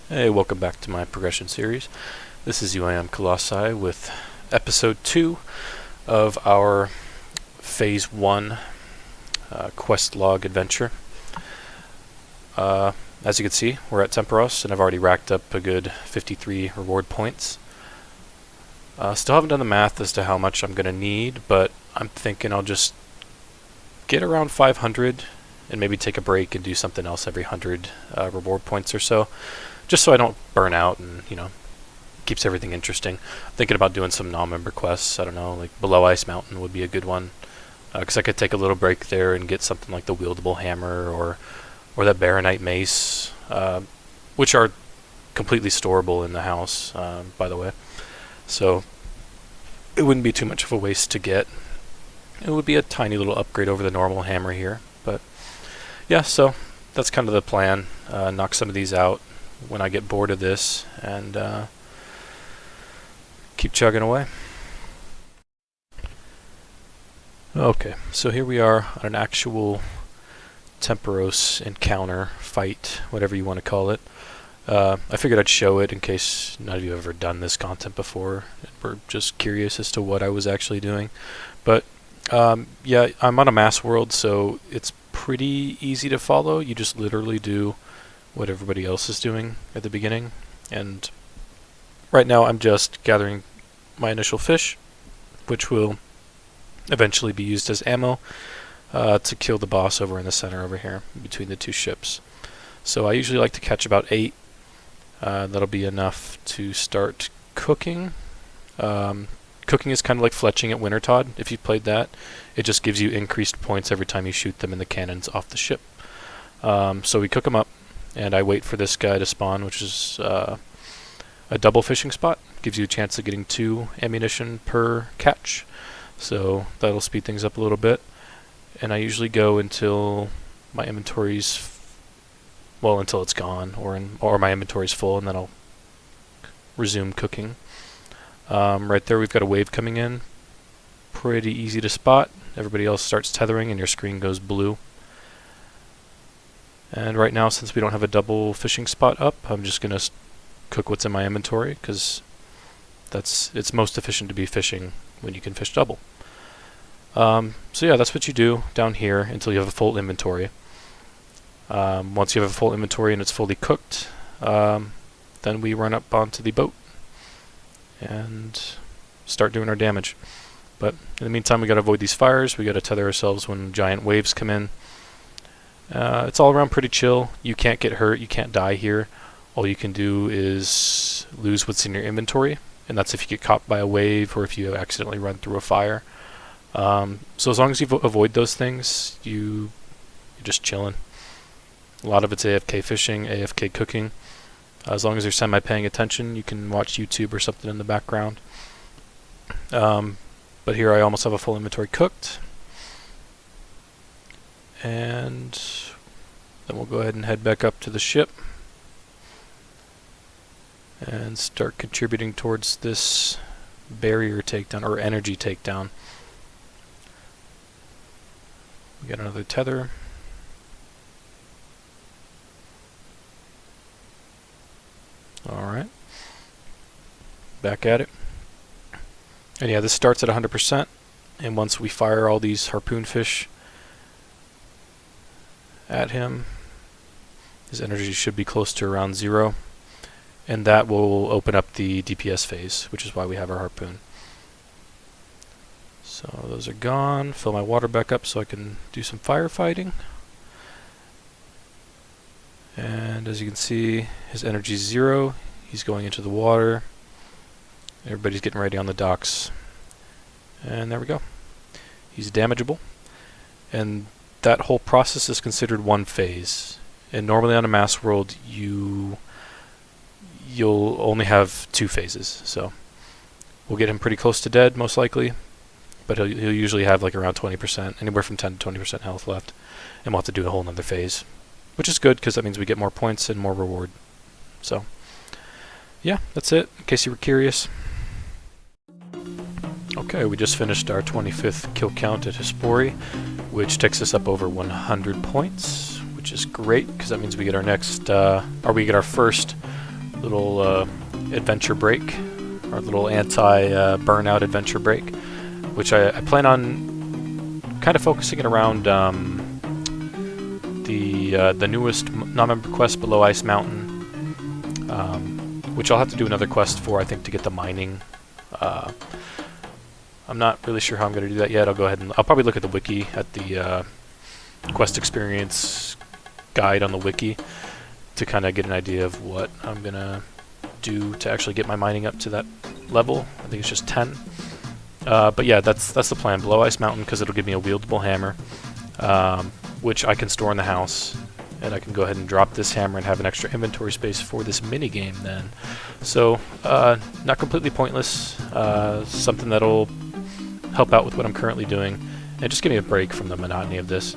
Hey, welcome back to my progression series. This is UIM Colossi with episode 2 of our phase 1 quest log adventure. As you can see, we're at Tempoross and I've already racked up a good 53 reward points. Still haven't done the math as to how much I'm going to need, but I'm thinking I'll just get around 500 and maybe take a break and do something else every 100 reward points or so. Just so I don't burn out and, keeps everything interesting. I'm thinking about doing some non-member quests. I don't know, like Below Ice Mountain would be a good one. Because I could take a little break there and get something like the Wieldable Hammer or that Baronite Mace, which are completely storable in the house, by the way. So it wouldn't be too much of a waste to get. It would be a tiny little upgrade over the normal hammer here. But yeah, so that's kind of the plan. Knock some of these out when I get bored of this and keep chugging away. Okay, so here we are on an actual Tempoross encounter, fight, whatever you want to call it. I figured I'd show it in case none of you have ever done this content before. We're just curious as to what I was actually doing. But yeah, I'm on a mass world, so it's pretty easy to follow. You just literally do what everybody else is doing at the beginning. And right now I'm just gathering my initial fish, which will eventually be used as ammo to kill the boss over in the center over here between the two ships. So I usually like to catch about 8. That'll be enough to start cooking. Cooking is kind of like fletching at Wintertod. If you played that, it just gives you increased points every time you shoot them in the cannons off the ship. So we cook them up, and I wait for this guy to spawn, which is a double fishing spot. Gives you a chance of getting 2 ammunition per catch. So that'll speed things up a little bit. And I usually go until my inventory's until it's gone, or my inventory's full, and then I'll resume cooking. Right there we've got a wave coming in. Pretty easy to spot. Everybody else starts tethering and your screen goes blue. And right now, since we don't have a double fishing spot up, I'm just going to cook what's in my inventory, because it's most efficient to be fishing when you can fish double. So yeah, that's what you do down here until you have a full inventory. Once you have a full inventory and it's fully cooked, then we run up onto the boat and start doing our damage. But in the meantime, we got to avoid these fires. We got to tether ourselves when giant waves come in. It's all around pretty chill. You can't get hurt. You can't die here. All you can do is lose what's in your inventory, and that's if you get caught by a wave or if you accidentally run through a fire. So as long as you avoid those things, you're just chilling. A lot of it's AFK fishing, AFK cooking. As long as you're semi-paying attention, you can watch YouTube or something in the background. But here I almost have a full inventory cooked. And then we'll go ahead and head back up to the ship and start contributing towards this barrier takedown, or energy takedown. We got another tether. Alright, back at it. And yeah, this starts at 100%, and once we fire all these harpoon fish at him, his energy should be close to around 0, and that will open up the DPS phase, which is why we have our harpoon. So those are gone. Fill my water back up so I can do some firefighting. And as you can see, his energy is 0. He's going into the water. Everybody's getting ready on the docks. And there we go. He's damageable. And that whole process is considered one phase. And normally on a mass world, you'll only have 2 phases. So we'll get him pretty close to dead, most likely. But he'll usually have like around 20%, anywhere from 10 to 20% health left. And we'll have to do a whole nother phase, which is good because that means we get more points and more reward. So yeah, that's it, in case you were curious. Okay, we just finished our 25th kill count at Hespori, which takes us up over 100 points, which is great because that means we get our next, or we get our first little adventure break, our little anti-burnout adventure break, which I plan on kind of focusing it around the newest non-member quest below Ice Mountain, which I'll have to do another quest for, I think, to get the mining. I'm not really sure how I'm going to do that yet. I'll go ahead and I'll probably look at the wiki, at the quest experience guide on the wiki, to kind of get an idea of what I'm going to do to actually get my mining up to that level. I think it's just 10. But yeah, that's the plan. Below Ice Mountain, because it'll give me a wieldable hammer, which I can store in the house, and I can go ahead and drop this hammer and have an extra inventory space for this minigame then. So, not completely pointless, something that'll help out with what I'm currently doing, and just give me a break from the monotony of this.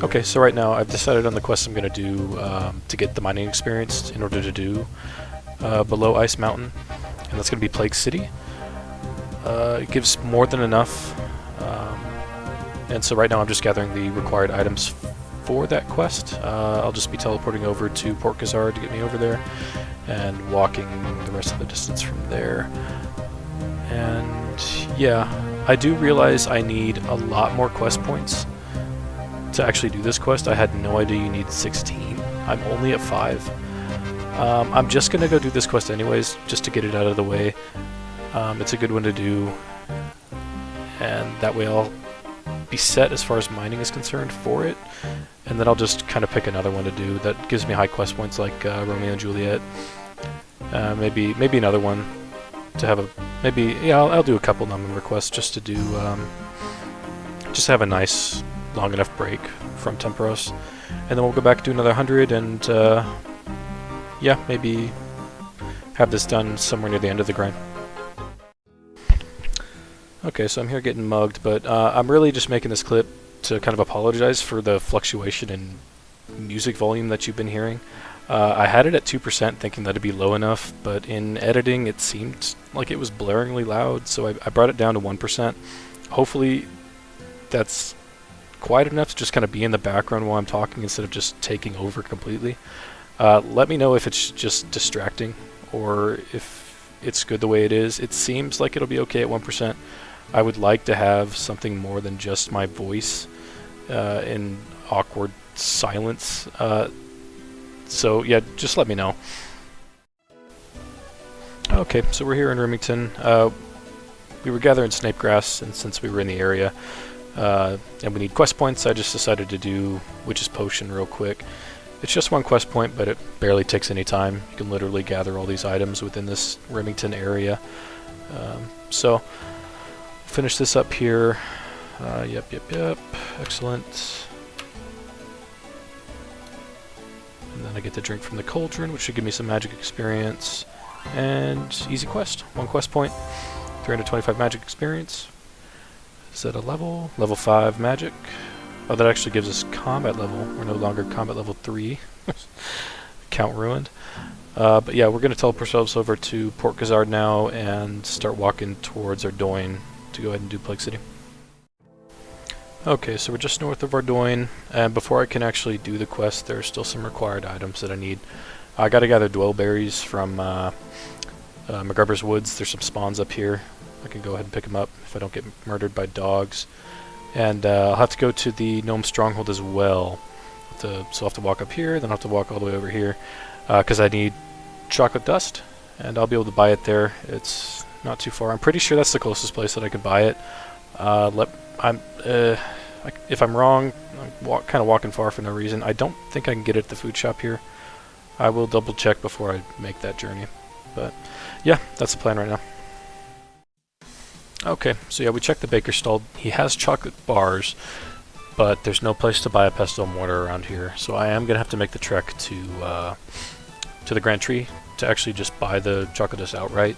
Okay, so right now I've decided on the quest I'm going to do to get the mining experience in order to do below Ice Mountain, and that's going to be Plague City. It gives more than enough, and so right now I'm just gathering the required items for that quest. I'll just be teleporting over to Port Gazard to get me over there, and walking the rest of the distance from there. And yeah, I do realize I need a lot more quest points to actually do this quest. I had no idea you need 16. I'm only at 5. I'm just gonna go do this quest anyways, just to get it out of the way. It's a good one to do, and that way I'll be set as far as mining is concerned for it, and then I'll just kind of pick another one to do that gives me high quest points, like Romeo and Juliet. Maybe another one to have a I'll do a couple non-member quests just to do just have a nice long enough break from Tempoross, and then we'll go back to another 100, and yeah, maybe have this done somewhere near the end of the grind. Okay, so I'm here getting mugged, but I'm really just making this clip to kind of apologize for the fluctuation in music volume that you've been hearing. I had it at 2% thinking that'd be low enough, but in editing it seemed like it was blaringly loud, so I brought it down to 1%. Hopefully that's quiet enough to just kind of be in the background while I'm talking instead of just taking over completely. Let me know if it's just distracting or if it's good the way it is. It seems like it'll be okay at 1%. I would like to have something more than just my voice in awkward silence. So yeah, just let me know. Okay, so we're here in Remington. We were gathering snapegrass, and since we were in the area and we need quest points, I just decided to do Witch's Potion real quick. It's just one quest point, but it barely takes any time. You can literally gather all these items within this Remington area. So finish this up here. Yep. Excellent. And then I get to drink from the cauldron, which should give me some magic experience. And easy quest. One quest point. 325 magic experience. Is that a level? Level 5 magic. Oh, that actually gives us combat level. We're no longer combat level 3. Count ruined. But yeah, we're going to teleport ourselves over to Port Gazard now and start walking towards Ardoyne to go ahead and do Plague City. Okay, so we're just north of Ardoyne, and before I can actually do the quest, there are still some required items that I need. I gotta gather dwellberries from McGruber's Woods. There's some spawns up here. I can go ahead and pick them up if I don't get murdered by dogs. And I'll have to go to the Gnome Stronghold as well. So I'll have to walk up here, then I'll have to walk all the way over here, because I need chocolate dust, and I'll be able to buy it there. It's not too far. I'm pretty sure that's the closest place that I can buy it. If I'm wrong, I'm kind of walking far for no reason. I don't think I can get it at the food shop here. I will double check before I make that journey. But yeah, that's the plan right now. Okay, so yeah, we checked the baker's stall. He has chocolate bars, but there's no place to buy a pestle and mortar around here. So I am gonna have to make the trek to the Grand Tree to actually just buy the chocolate dust outright.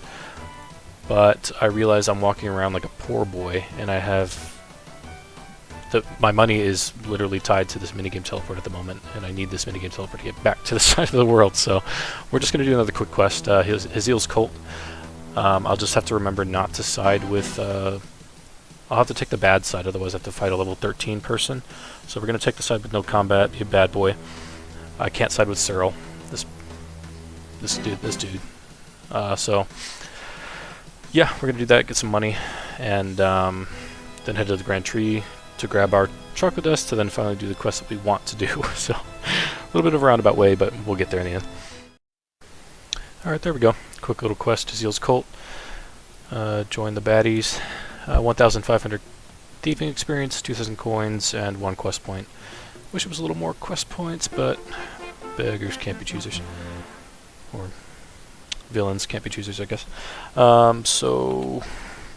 But I realize I'm walking around like a poor boy, and I have my money is literally tied to this minigame teleport at the moment, and I need this minigame teleport to get back to the side of the world. So we're just going to do another quick quest. Haziel's Cult. I'll just have to remember not to side with... I'll have to take the bad side, otherwise I have to fight a level 13 person. So we're going to take the side with no combat, be a bad boy. I can't side with Cyril. This this dude. So yeah, we're gonna do that, get some money, and then head to the Grand Tree to grab our chocolate dust to then finally do the quest that we want to do. So a little bit of a roundabout way, but we'll get there in the end. Alright, there we go. Quick little quest to Zeal's Cult. Join the baddies. 1,500 thieving experience, 2,000 coins, and 1 quest point. Wish it was a little more quest points, but beggars can't be choosers. Or villains can't be choosers, I guess. So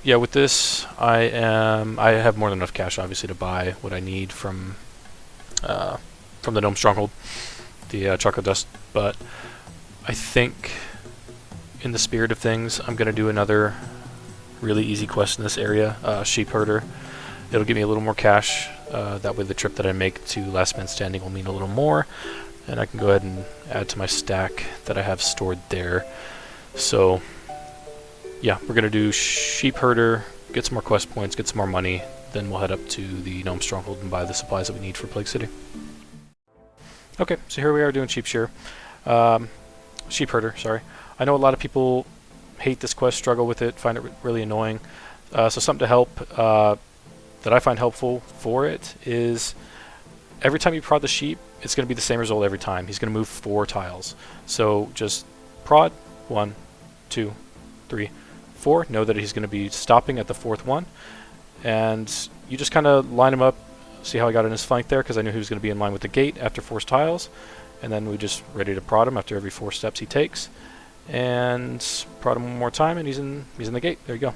yeah, with this, I have more than enough cash, obviously, to buy what I need from the Gnome Stronghold, the chocolate dust. But I think, in the spirit of things, I'm gonna do another really easy quest in this area, Sheep Herder. It'll give me a little more cash. That way, the trip that I make to Last Man Standing will mean a little more, and I can go ahead and add to my stack that I have stored there. So yeah, we're going to do Sheep Herder, get some more quest points, get some more money, then we'll head up to the Gnome Stronghold and buy the supplies that we need for Plague City. Okay, so here we are doing Sheep Herder, sorry. I know a lot of people hate this quest, struggle with it, find it really annoying. So something to help that I find helpful for it is every time you prod the sheep, it's going to be the same result every time. He's going to move 4 tiles. So just prod 1, 2, 3, 4. Know that he's going to be stopping at the 4th one. And you just kind of line him up. See how I got in his flank there? Because I knew he was going to be in line with the gate after 4 tiles. And then we just ready to prod him after every 4 steps he takes. And prod him one more time, and he's in the gate. There you go.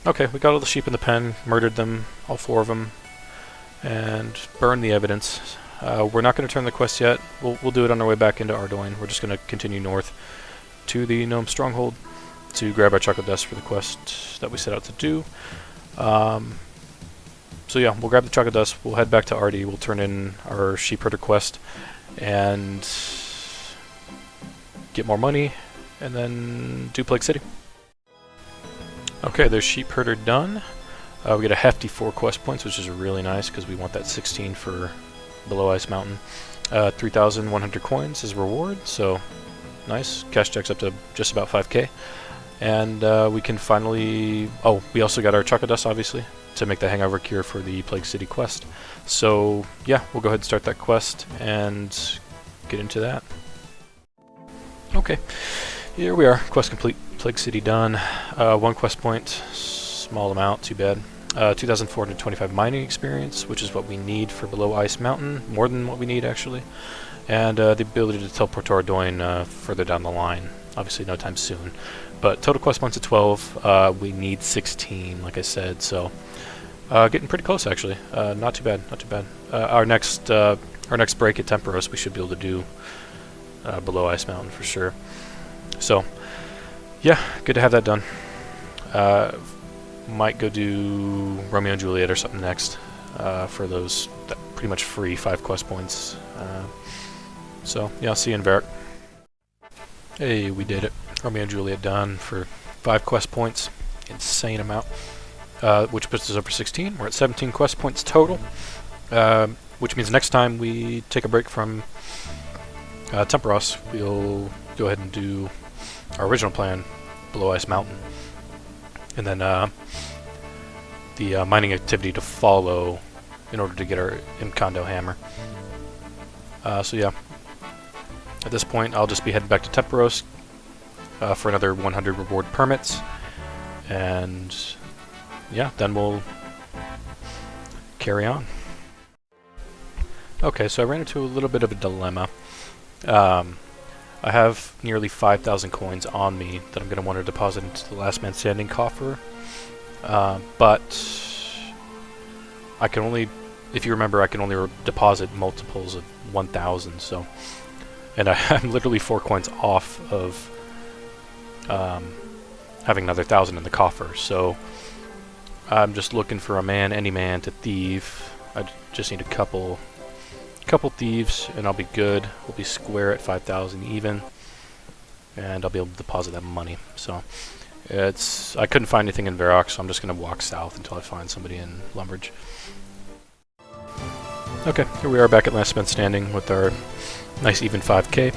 Okay, we got all the sheep in the pen, murdered them, all 4 of them, and burned the evidence. We're not going to turn the quest yet. We'll do it on our way back into Ardoin. We're just going to continue north to the Gnome Stronghold to grab our chocolate dust for the quest that we set out to do. So yeah, we'll grab the chocolate dust, we'll head back to Ardy, we'll turn in our Sheep Herder quest, and get more money, and then do Plague City. Okay, there's Sheep Herder done. We get a hefty 4 quest points, which is really nice because we want that 16 for Below Ice Mountain. 3,100 coins as reward, so nice. Cash checks up to just about 5k. And we can finally... Oh, we also got our chocolate dust, obviously, to make the hangover cure for the Plague City quest. So yeah, we'll go ahead and start that quest and get into that. Okay, here we are. Quest complete. Plague City done. 1 quest point, small amount, too bad. 2,425 mining experience, which is what we need for Below Ice Mountain, more than what we need actually. And the ability to teleport to Ardoin further down the line, obviously no time soon. But total quest points at 12, we need 16, like I said, so getting pretty close actually. Not too bad, not too bad. Our next break at Tempoross, we should be able to do Below Ice Mountain for sure. So yeah, good to have that done. Might go do Romeo and Juliet or something next for those pretty much free 5 quest points. So yeah, I'll see you in Varric. Hey, we did it. Romeo and Juliet done for 5 quest points. Insane amount. Which puts us over 16. We're at 17 quest points total. Which means next time we take a break from Tempoross, we'll go ahead and do our original plan, Below Ice Mountain. And then the mining activity to follow in order to get our Imcondo hammer. So yeah, at this point I'll just be heading back to Tempoross for another 100 reward permits, and yeah, then we'll carry on. Okay, so I ran into a little bit of a dilemma. I have nearly 5,000 coins on me that I'm going to want to deposit into the Last Man Standing coffer, but I can only, if you remember, I can only deposit multiples of 1,000, so, and I'm literally 4 coins off of having another 1,000 in the coffer, so I'm just looking for any man to thieve. I just need a couple thieves and I'll be good. We'll be square at 5,000 even, and I'll be able to deposit that money. So I couldn't find anything in Varrock, so I'm just gonna walk south until I find somebody in Lumbridge. Okay, here we are back at Last Man Standing with our nice even 5k.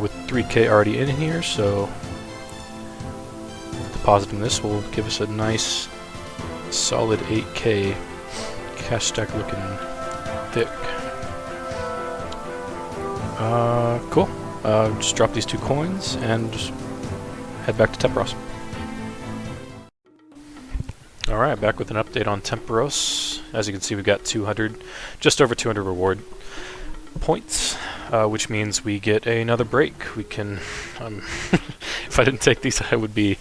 With 3k already in here, so depositing this will give us a nice solid 8k cash stack looking thick. Cool. Just drop these 2 coins and just head back to Tempoross. Alright, back with an update on Tempoross. As you can see, we've got just over 200 reward points, which means we get another break. We can, if I didn't take these, I would be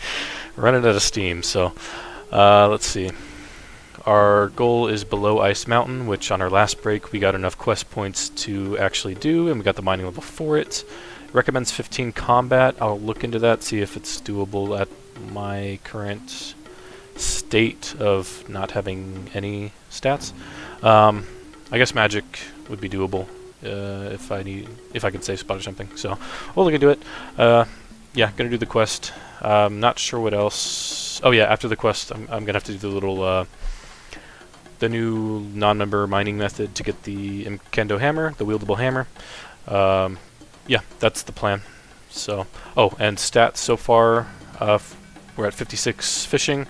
running out of steam. So, let's see. Our goal is below Ice Mountain, which on our last break we got enough quest points to actually do, and we got the mining level for it. It recommends 15 combat. I'll look into that, see if it's doable at my current state of not having any stats. I guess magic would be doable if I could save spot or something. So we'll look into it. Yeah, gonna do the quest. Not sure what else. Oh yeah, after the quest, I'm gonna have to do the little the new non-member mining method to get the Kendo hammer, the wieldable hammer. Yeah, that's the plan. So, oh, and stats so far, we're at 56 fishing,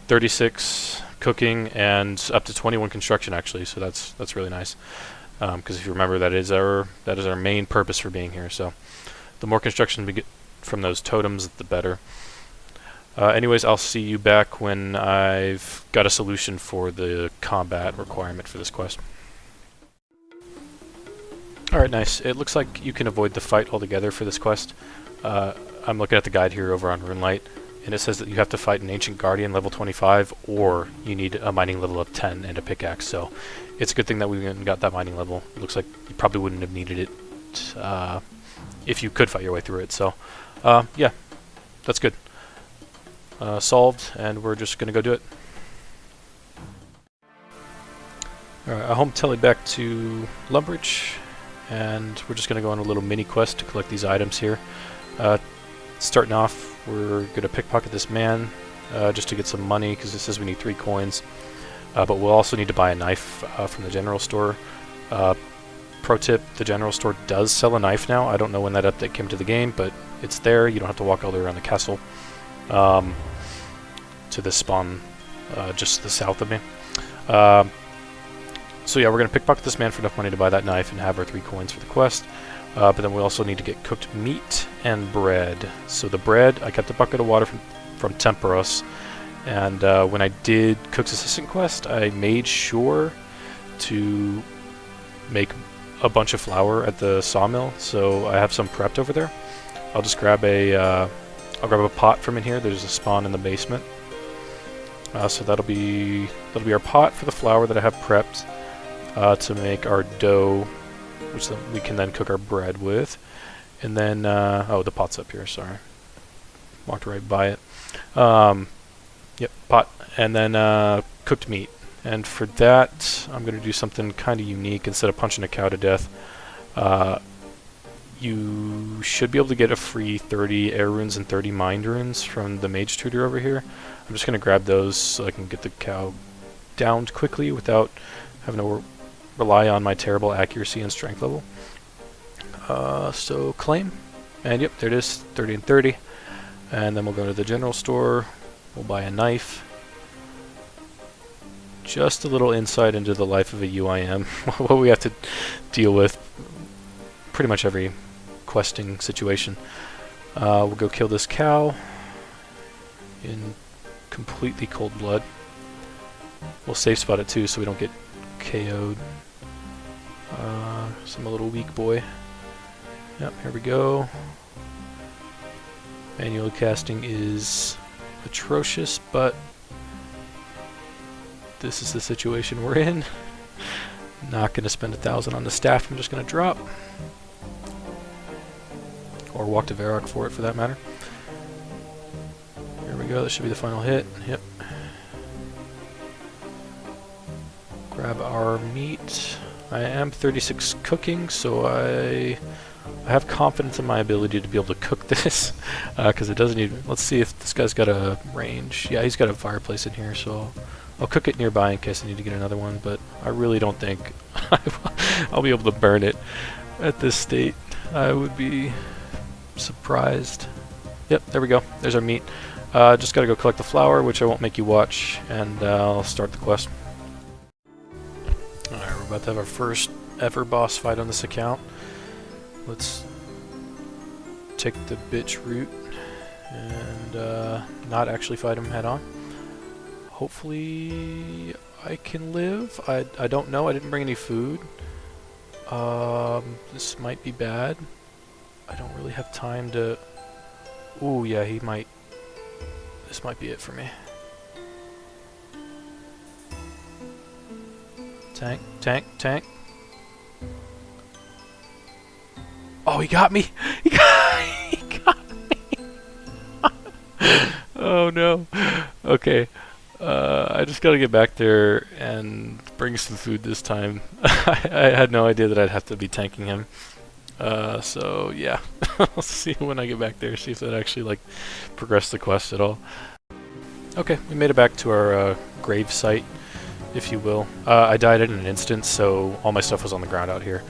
36 cooking, and up to 21 construction actually. So that's really nice. Because if you remember, that is our main purpose for being here. So, the more construction we get from those totems, the better. Anyways, I'll see you back when I've got a solution for the combat requirement for this quest. Alright, nice. It looks like you can avoid the fight altogether for this quest. I'm looking at the guide here over on Runelight, and it says that you have to fight an Ancient Guardian level 25, or you need a mining level of 10 and a pickaxe. So it's a good thing that we got that mining level. It looks like you probably wouldn't have needed it if you could fight your way through it. So yeah, that's good. Solved, and we're just going to go do it. Alright, I home telly back to Lumbridge, and we're just going to go on a little mini quest to collect these items here. Starting off, we're going to pickpocket this man just to get some money, because it says we need 3 coins. But we'll also need to buy a knife from the general store. Pro tip, the general store does sell a knife now. I don't know when that update came to the game, but it's there. You don't have to walk all the way around the castle to this spawn just to the south of me. So yeah, we're going to pickpocket this man for enough money to buy that knife and have our 3 coins for the quest. But then we also need to get cooked meat and bread. So the bread, I kept a bucket of water from Tempoross, and when I did Cook's Assistant quest, I made sure to make a bunch of flour at the sawmill, so I have some prepped over there. I'll just grab I'll grab a pot from in here. There's a spawn in the basement. So that'll be our pot for the flour that I have prepped to make our dough, which we can then cook our bread with. And then, oh, the pot's up here, sorry. Walked right by it. Yep, pot. And then cooked meat. And for that, I'm going to do something kind of unique. Instead of punching a cow to death, you should be able to get a free 30 air runes and 30 mind runes from the mage tutor over here. I'm just going to grab those so I can get the cow downed quickly without having to rely on my terrible accuracy and strength level. So claim, and yep, there it is, 30 and 30. And then we'll go to the general store, we'll buy a knife. Just a little insight into the life of a UIM, what we have to deal with pretty much every questing situation. We'll go kill this cow in completely cold blood. We'll safe spot it too so we don't get KO'd. So I'm a little weak boy. Yep, here we go. Manual casting is atrocious, but this is the situation we're in. Not going to spend 1,000 on the staff. I'm just going to drop. Or walk to Varrock for it, for that matter. Here we go. This should be the final hit. Yep. Grab our meat. I am 36 cooking, so I have confidence in my ability to be able to cook this. Because it doesn't even... Let's see if this guy's got a range. Yeah, he's got a fireplace in here, so I'll cook it nearby in case I need to get another one, but I really don't think I'll be able to burn it at this state. I would be surprised. Yep, there we go. There's our meat. Just gotta go collect the flour, which I won't make you watch, and I'll start the quest. Alright, we're about to have our first ever boss fight on this account. Let's take the bitch route and not actually fight him head on. Hopefully I can live. I don't know. I didn't bring any food. This might be bad. I don't really have time to... Ooh, yeah, he might... This might be it for me. Tank, tank, tank. Oh, he got me! He got me! Oh no. Okay. I just gotta get back there and bring some food this time. I had no idea that I'd have to be tanking him. So yeah. I'll see when I get back there, see if that actually like progressed the quest at all. Okay, we made it back to our grave site, if you will. I died in an instant, so all my stuff was on the ground out here.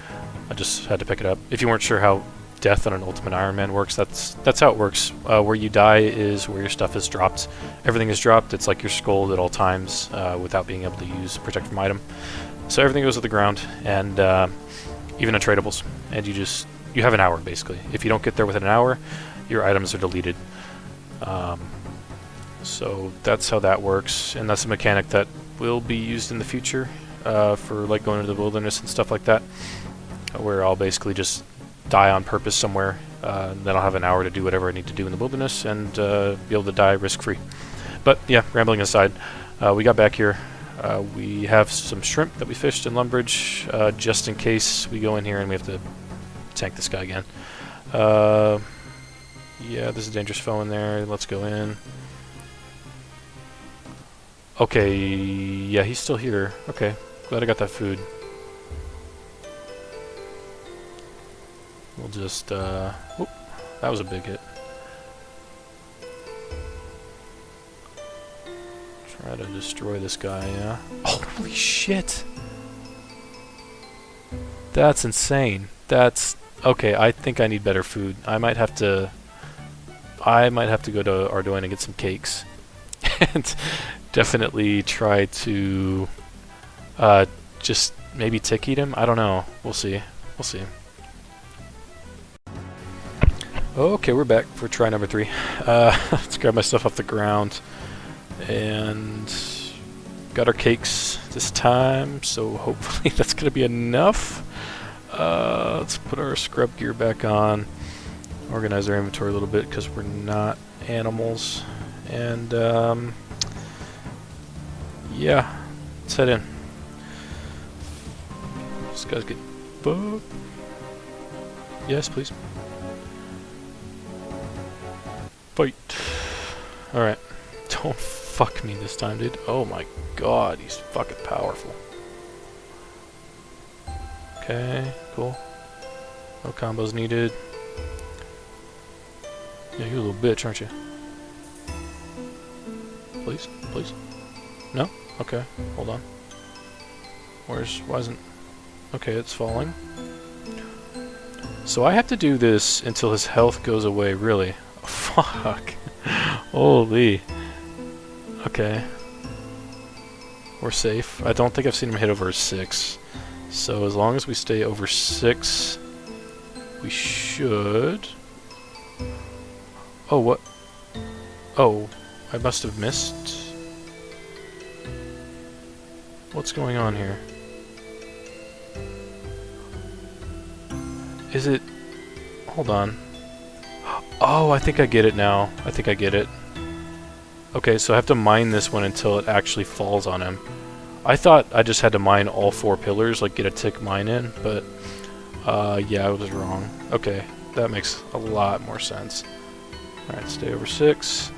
I just had to pick it up. If you weren't sure how death on an Ultimate Ironman works, that's how it works. Where you die is where your stuff is dropped. Everything is dropped. It's like you're skulled at all times without being able to use a protect from item. So everything goes to the ground, and even untradables. And you have an hour basically. If you don't get there within an hour, your items are deleted. So that's how that works, and that's a mechanic that will be used in the future for like going into the wilderness and stuff like that, where I'll basically just die on purpose somewhere, then I'll have an hour to do whatever I need to do in the wilderness and be able to die risk-free. But yeah, rambling aside, we got back here. We have some shrimp that we fished in Lumbridge, just in case we go in here and we have to tank this guy again. Yeah, there's a dangerous foe in there. Let's go in. Okay, yeah, he's still here. Okay, glad I got that food. We'll just, whoop, that was a big hit. Try to destroy this guy, yeah. Oh, holy shit! That's insane. That's, okay, I think I need better food. I might have to go to Ardoin and get some cakes. And definitely try to just maybe tick eat him. I don't know. We'll see. We'll see. Okay, we're back for try number 3. Let's grab my stuff off the ground. And got our cakes this time, so hopefully that's going to be enough. Let's put our scrub gear back on. Organize our inventory a little bit because we're not animals. And yeah, let's head in. This guy's getting bugged. Yes, please. Fight. Alright. Don't fuck me this time, dude. Oh my god, he's fucking powerful. Okay, cool. No combos needed. Yeah, you're a little bitch, aren't you? Please? Please? No? Okay, hold on. Why isn't... Okay, it's falling. So I have to do this until his health goes away, really? Oh, fuck. Holy. Okay. We're safe. I don't think I've seen him hit over 6. So as long as we stay over 6, we should... Oh, what? Oh, I must have missed. What's going on here? Is it... Hold on. Oh, I think I get it now. I think I get it. Okay, so I have to mine this one until it actually falls on him. I thought I just had to mine all 4 pillars, like get a tick mine in, but yeah, I was wrong. Okay, that makes a lot more sense. Alright, stay over 6.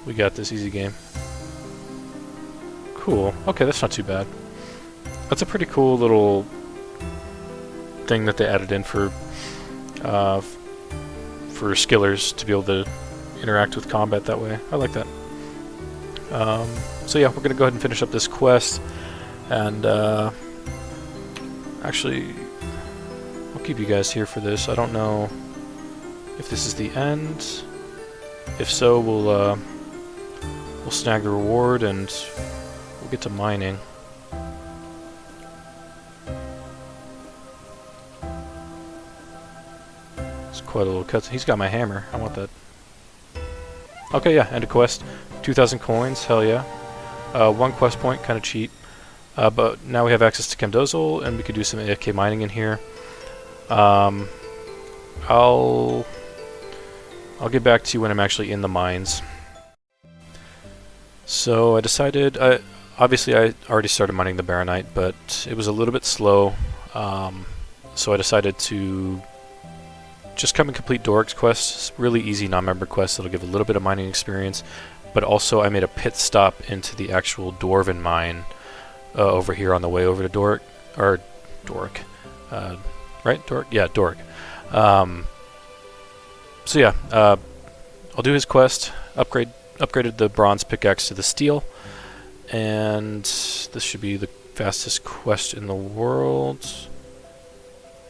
We got this, easy game. Cool. Okay, that's not too bad. That's a pretty cool little thing that they added in for skillers to be able to interact with combat that way. I like that. So yeah, we're gonna go ahead and finish up this quest, and actually, I'll keep you guys here for this. I don't know if this is the end. If so, we'll snag the reward and we'll get to mining. It's quite a little cut. He's got my hammer. I want that. Okay, yeah, end of quest. 2,000 coins, hell yeah. 1 quest point, kind of cheap. But now we have access to Chemdozol, and we could do some AFK mining in here. I'll get back to you when I'm actually in the mines. So I decided, obviously I already started mining the Baronite, but it was a little bit slow. So I decided to just come and complete Doric's quest. Really easy non-member quest that'll give a little bit of mining experience. But also I made a pit stop into the actual Dwarven mine over here on the way over to Doric. Right? Doric? Yeah, Doric. So yeah, I'll do his quest, upgraded the bronze pickaxe to the steel, and this should be the fastest quest in the world.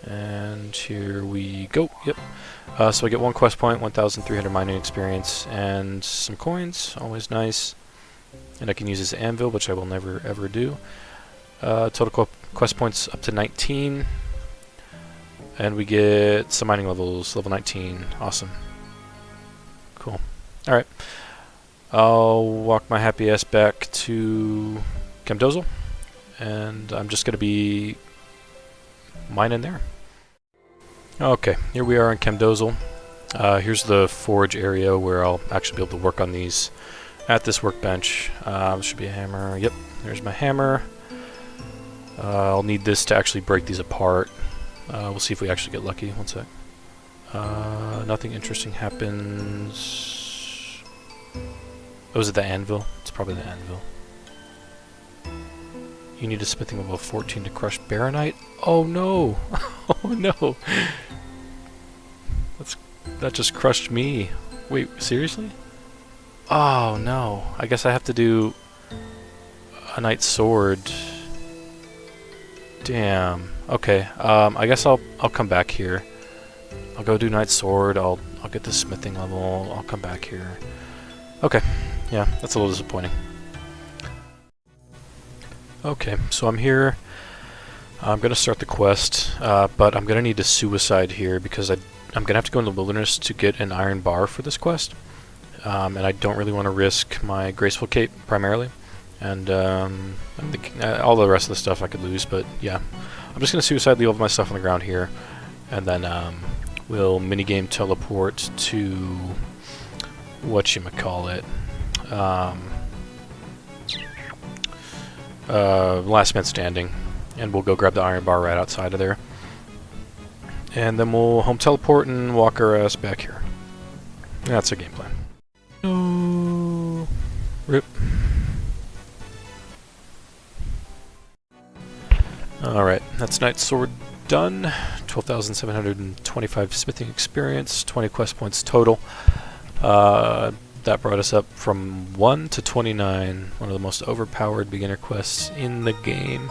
And here we go. Yep. So I get 1 quest point, 1,300 mining experience, and some coins. Always nice. And I can use his anvil, which I will never ever do. Total quest points up to 19. And we get some mining levels, level 19. Awesome. Cool. Alright. I'll walk my happy ass back to Chemdozol, and I'm just going to be mining there. Okay, here we are in Chemdozol. Here's the forge area where I'll actually be able to work on these at this workbench. This should be a hammer. Yep, there's my hammer. I'll need this to actually break these apart. We'll see if we actually get lucky. One sec. Nothing interesting happens. Oh, is it the anvil? It's probably the anvil. You need a smithing level 14 to crush Baronite? Oh no! Oh no! That just crushed me. Wait, seriously? Oh no. I guess I have to do a knight's sword. Damn. Okay. I guess I'll come back here. I'll go do knight's sword. I'll get the smithing level. I'll come back here. Okay. Yeah, that's a little disappointing. Okay, so I'm here. I'm gonna start the quest, but I'm gonna need to suicide here because I'm gonna have to go in the wilderness to get an iron bar for this quest, and I don't really want to risk my graceful cape primarily, and all the rest of the stuff I could lose. But yeah, I'm just gonna suicide, leave all of my stuff on the ground here, and then we'll minigame teleport to whatchamacallit. Last man standing, and we'll go grab the iron bar right outside of there, and then we'll home teleport and walk our ass back here. That's our game plan. Oh, rip. Alright, that's knight's sword done. 12,725 smithing experience, 20 quest points total. That brought us up from 1 to 29, one of the most overpowered beginner quests in the game.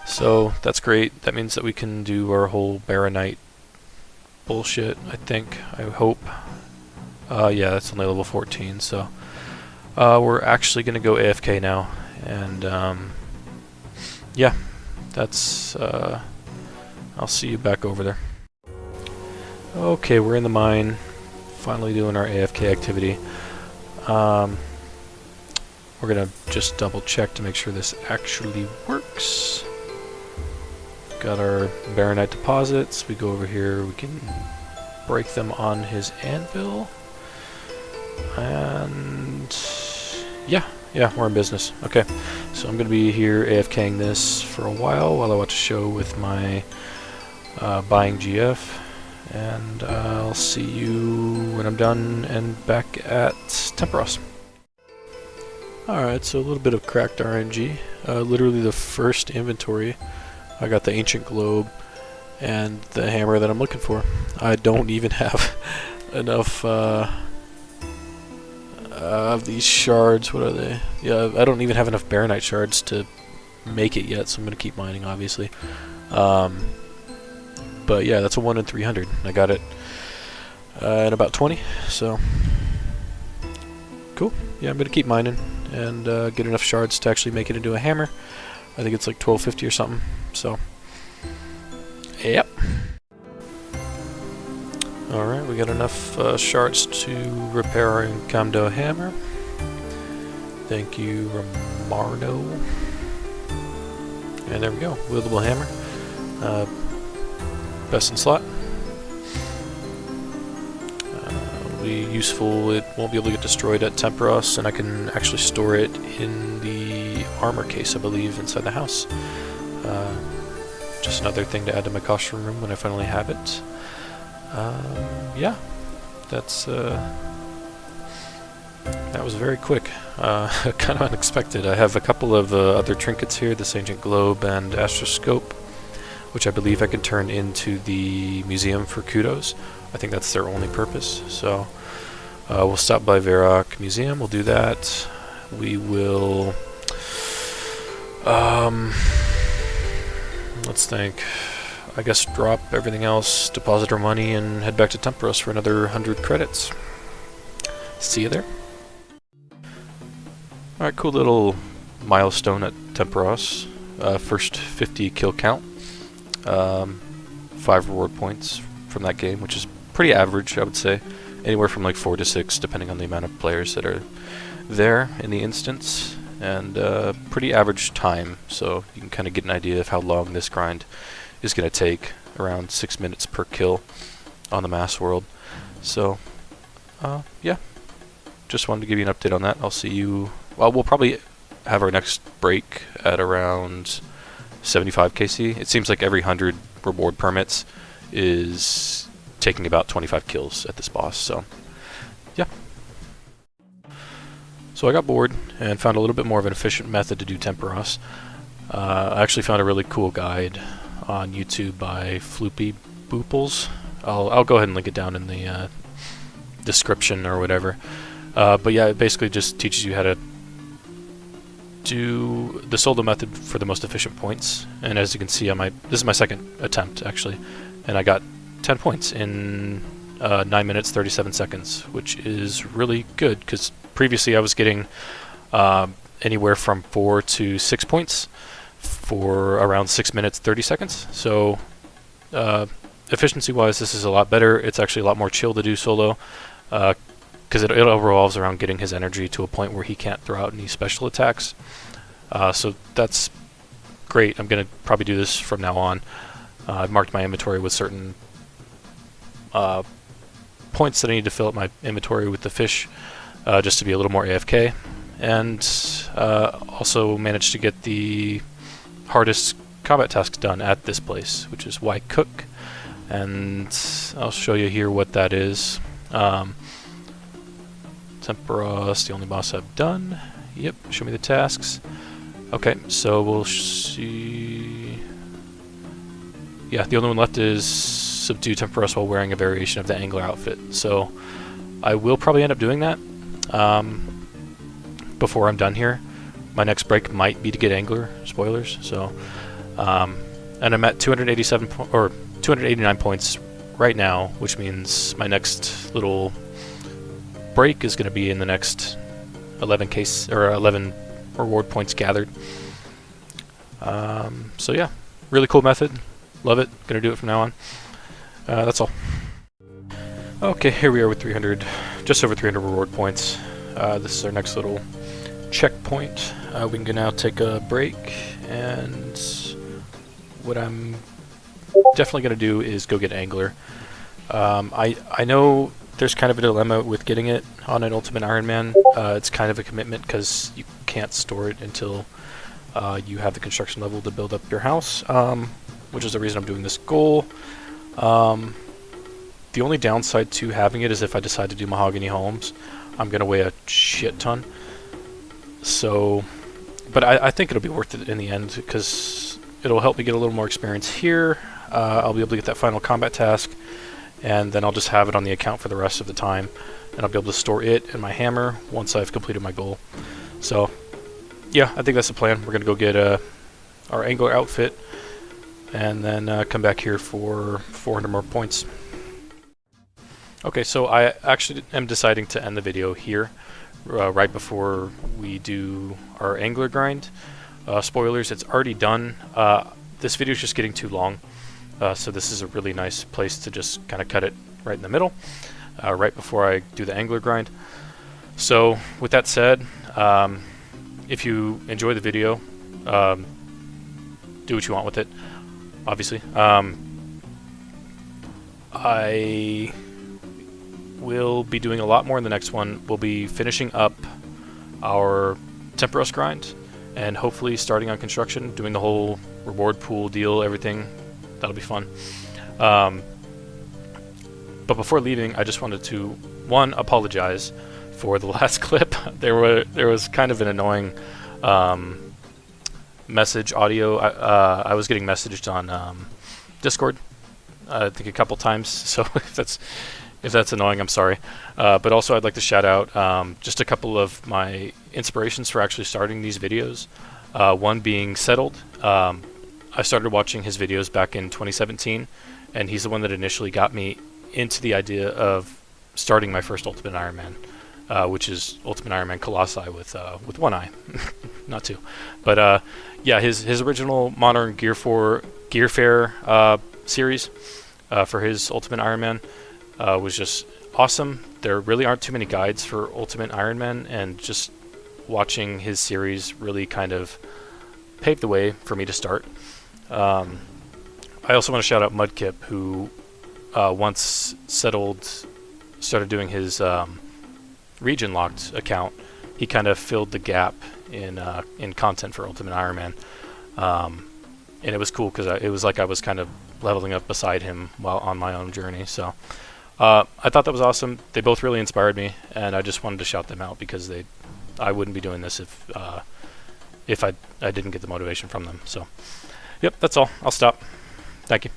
So that's great. That means that we can do our whole Baronite bullshit, I think. I hope. Yeah, that's only level 14, so we're actually going to go AFK now. And yeah, that's... I'll see you back over there. Okay, we're in the mine. Finally doing our AFK activity. We're gonna just double check to make sure this actually works. Got our Baronite deposits. We go over here, we can break them on his anvil. And yeah, we're in business. Okay, so I'm gonna be here AFKing this for a while I watch a show with my buying GF. And I'll see you when I'm done and back at Tempoross. Alright, so a little bit of cracked RNG. Literally the first inventory. I got the ancient globe and the hammer that I'm looking for. I don't even have enough Of these shards, what are they? Yeah, I don't even have enough Baronite shards to make it yet, so I'm going to keep mining, obviously. But yeah, that's a 1 in 300. I got it in about 20, so cool. Yeah, I'm going to keep mining and get enough shards to actually make it into a hammer. I think it's like 1250 or something, so yep. Alright, we got enough shards to repair our Incamdo hammer. Thank you, Romardo. And there we go, wieldable hammer. Best in slot. Will be useful, it won't be able to get destroyed at Tempoross, and I can actually store it in the armor case, I believe, inside the house. Just another thing to add to my costume room when I finally have it. Yeah, that's that was very quick. Kind of unexpected. I have a couple of other trinkets here, this ancient globe and astroscope, which I believe I can turn into the museum for kudos. I think that's their only purpose. So we'll stop by Varrock Museum. We'll do that. We will. Let's think. I guess drop everything else, deposit our money, and head back to Tempoross for another 100 credits. See you there. Alright, cool little milestone at Tempoross. First 50 kill count. 5 reward points from that game, which is pretty average, I would say. Anywhere from like 4 to 6, depending on the amount of players that are there in the instance. And pretty average time, so you can kind of get an idea of how long this grind is going to take, around 6 minutes per kill on the Mass World. So, yeah, just wanted to give you an update on that. I'll see you, well, we'll probably have our next break at around 75 KC. It seems like every 100 reward permits is taking about 25 kills at this boss, so, yeah. So I got bored and found a little bit more of an efficient method to do Tempoross. I actually found a really cool guide on YouTube by Floopy Booples. I'll go ahead and link it down in the description or whatever. But yeah, it basically just teaches you how to do the solo method for the most efficient points. And as you can see, this is my second attempt actually, and I got 10 points in 9 minutes 37 seconds, which is really good because previously I was getting anywhere from 4 to 6 points for around 6 minutes 30 seconds. So efficiency wise, this is a lot better. It's actually a lot more chill to do solo because it all revolves around getting his energy to a point where he can't throw out any special attacks. So that's great. I'm going to probably do this from now on. I've marked my inventory with certain points that I need to fill up my inventory with the fish just to be a little more AFK, and also managed to get the hardest combat tasks done at this place, which is Why Cook, and I'll show you here what that is. Tempoross, the only boss I've done. Yep, show me the tasks. Okay, so we'll see. Yeah, the only one left is subdue Tempoross while wearing a variation of the Angler outfit. So I will probably end up doing that before I'm done here. My next break might be to get Angler, spoilers. So, and I'm at 289 points right now, which means my next little break is going to be in the next 11 reward points gathered. So yeah, really cool method. Love it. Gonna do it from now on. That's all. Okay, here we are with just over 300 reward points. This is our next little checkpoint. We can now take a break, and what I'm definitely gonna do is go get Angler. I know there's kind of a dilemma with getting it on an Ultimate Ironman. It's kind of a commitment because you can't store it until you have the construction level to build up your house, which is the reason I'm doing this goal. The only downside to having it is if I decide to do mahogany homes, I'm going to weigh a shit ton. So, but I think it'll be worth it in the end because it'll help me get a little more experience here. I'll be able to get that final combat task, and then I'll just have it on the account for the rest of the time, and I'll be able to store it and my hammer once I've completed my goal. So yeah, I think that's the plan. We're going to go get our angler outfit, and then come back here for 400 more points. Okay, so I actually am deciding to end the video here, right before we do our angler grind. Spoilers, it's already done. This video is just getting too long, so this is a really nice place to just kind of cut it right in the middle, right before I do the angler grind. So with that said, if you enjoy the video, do what you want with it, obviously. I will be doing a lot more in the next one. We'll be finishing up our Tempoross grind, and hopefully starting on construction, doing the whole reward pool deal, everything. That'll be fun. But before leaving, I just wanted to, one, apologize for the last clip. There was kind of an annoying message audio. I was getting messaged on Discord, I think a couple times. So if that's annoying, I'm sorry. But also, I'd like to shout out just a couple of my inspirations for actually starting these videos. One being Settled. I started watching his videos back in 2017, and he's the one that initially got me into the idea of starting my first Ultimate Ironman, which is Ultimate Ironman Colossi with one eye, not two. But yeah, his original Modern Gearfare series for his Ultimate Ironman was just awesome. There really aren't too many guides for Ultimate Ironman, and just watching his series really kind of paved the way for me to start. I also want to shout out Mudkip, who once started doing his region locked account. He kind of filled the gap in content for Ultimate Ironman, and it was cool because it was like I was kind of leveling up beside him while on my own journey. So I thought that was awesome. They both really inspired me, and I just wanted to shout them out because I wouldn't be doing this if I didn't get the motivation from them. So yep, that's all. I'll stop. Thank you.